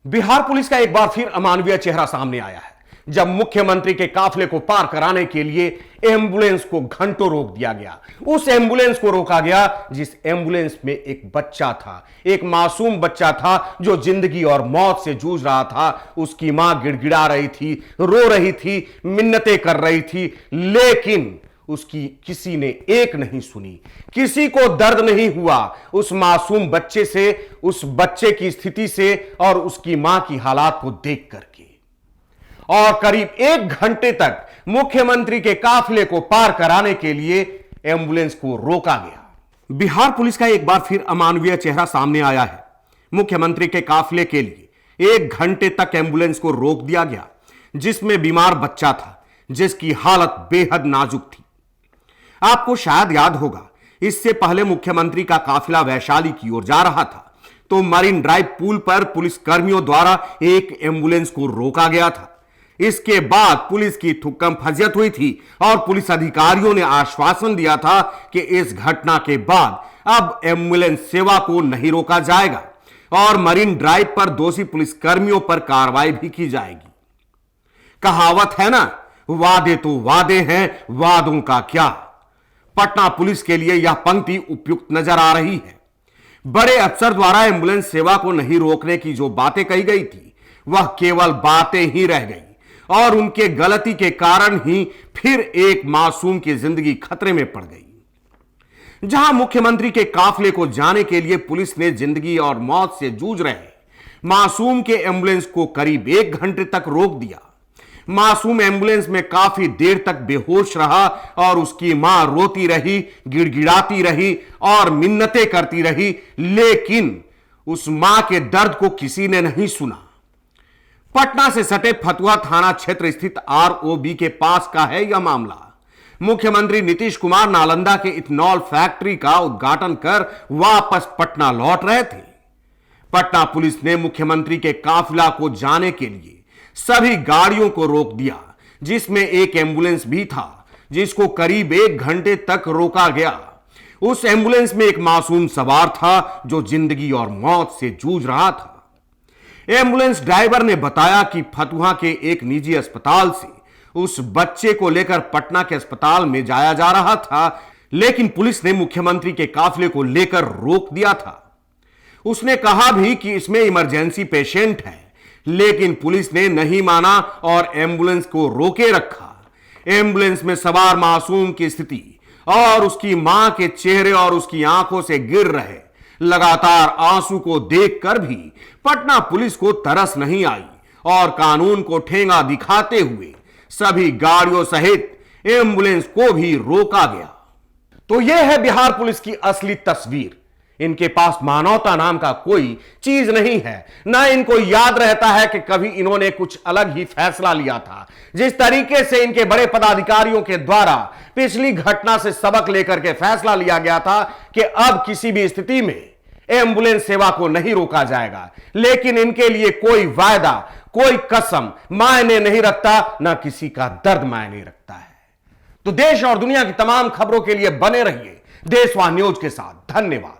Bihar police का एक बार फिर अमानवीय चेहरा सामने आया है, जब मुख्यमंत्री के काफिले को पार कराने के लिए एम्बुलेंस को घंटों रोक दिया गया। उस एम्बुलेंस को रोका गया जिस एम्बुलेंस में एक बच्चा था, एक मासूम बच्चा था जो जिंदगी और मौत से जूझ रहा था। उसकी मां गिड़गिड़ा रही थी, रो रही थी, मिन्नतें कर रही थी, लेकिन उसकी किसी ने एक नहीं सुनी। किसी को दर्द नहीं हुआ उस मासूम बच्चे से, उस बच्चे की स्थिति से और उसकी मां की हालात को देख करके। और करीब 1 घंटे तक मुख्यमंत्री के काफिले को पार कराने के लिए एम्बुलेंस को रोका गया। बिहार पुलिस का एक बार फिर अमानवीय चेहरा सामने आया है। मुख्यमंत्री के काफिले के लिए 1 घंटे तक एम्बुलेंस को रोक दिया गया, जिसमें बीमार बच्चा था, जिसकी हालत बेहद नाजुक थी। आपको शायद याद होगा, इससे पहले मुख्यमंत्री का काफिला वैशाली की ओर जा रहा था तो मरीन ड्राइव पुल पर पुलिस कर्मियों द्वारा एक एम्बुलेंस को रोका गया था। इसके बाद पुलिस की थुक्कम फजियत हुई थी और पुलिस अधिकारियों ने आश्वासन दिया था कि इस घटना के बाद अब एम्बुलेंस सेवा को नहीं रोका जाएगा और मरीन ड्राइव पर दोषी पुलिस कर्मियों पर कार्रवाई भी की जाएगी। कहावत है ना, वादे तो वादे हैं, वादों का क्या। पटना पुलिस के लिए यह पंक्ति उपयुक्त नजर आ रही है। बड़े अफसर द्वारा एम्बुलेंस सेवा को नहीं रोकने की जो बातें कही गई थी, वह केवल बातें ही रह गई और उनके गलती के कारण ही फिर एक मासूम की जिंदगी खतरे में पड़ गई। जहां मुख्यमंत्री के काफिले को जाने के लिए पुलिस ने जिंदगी और मौत से जूझ रहे मासूम के एम्बुलेंस को करीब 1 घंटे तक रोक दिया। मासूम एम्बुलेंस में काफी देर तक बेहोश रहा और उसकी मां रोती रही, गिड़गिड़ाती रही और मिन्नतें करती रही, लेकिन उस मां के दर्द को किसी ने नहीं सुना। पटना से सटे फतुहा थाना क्षेत्र स्थित आरओबी के पास का है यह मामला। मुख्यमंत्री नीतीश कुमार नालंदा के इथेनॉल फैक्ट्री का उद्घाटन कर वापस पटना लौट रहे थे। पटना पुलिस ने मुख्यमंत्री के काफिला को जाने के लिए सभी गाड़ियों को रोक दिया, जिसमें एक एम्बुलेंस भी था, जिसको करीब 1 घंटे तक रोका गया। उस एम्बुलेंस में एक मासूम सवार था जो जिंदगी और मौत से जूझ रहा था। एम्बुलेंस ड्राइवर ने बताया कि फतुहा के एक निजी अस्पताल से उस बच्चे को लेकर पटना के अस्पताल में जाया जा रहा था, लेकिन पुलिस ने मुख्यमंत्री के काफिले को लेकर रोक दिया था। उसने कहा भी कि इसमें इमरजेंसी पेशेंट है, लेकिन पुलिस ने नहीं माना और एम्बुलेंस को रोके रखा। एम्बुलेंस में सवार मासूम की स्थिति और उसकी मां के चेहरे और उसकी आंखों से गिर रहे लगातार आंसू को देखकर भी पटना पुलिस को तरस नहीं आई और कानून को ठेंगा दिखाते हुए सभी गाड़ियों सहित एम्बुलेंस को भी रोका गया। तो यह है बिहार पुलिस की असली तस्वीर। इनके पास मानवता नाम का कोई चीज नहीं है, ना इनको याद रहता है कि कभी इन्होंने कुछ अलग ही फैसला लिया था। जिस तरीके से इनके बड़े पदाधिकारियों के द्वारा पिछली घटना से सबक लेकर के फैसला लिया गया था कि अब किसी भी स्थिति में एम्बुलेंस सेवा को नहीं रोका जाएगा, लेकिन इनके लिए कोई वायदा, कोई कसम मायने नहीं रखता, ना किसी का दर्द मायने रखता है। तो देश और दुनिया की तमाम खबरों के लिए बने रहिए देशवा न्यूज के साथ। धन्यवाद।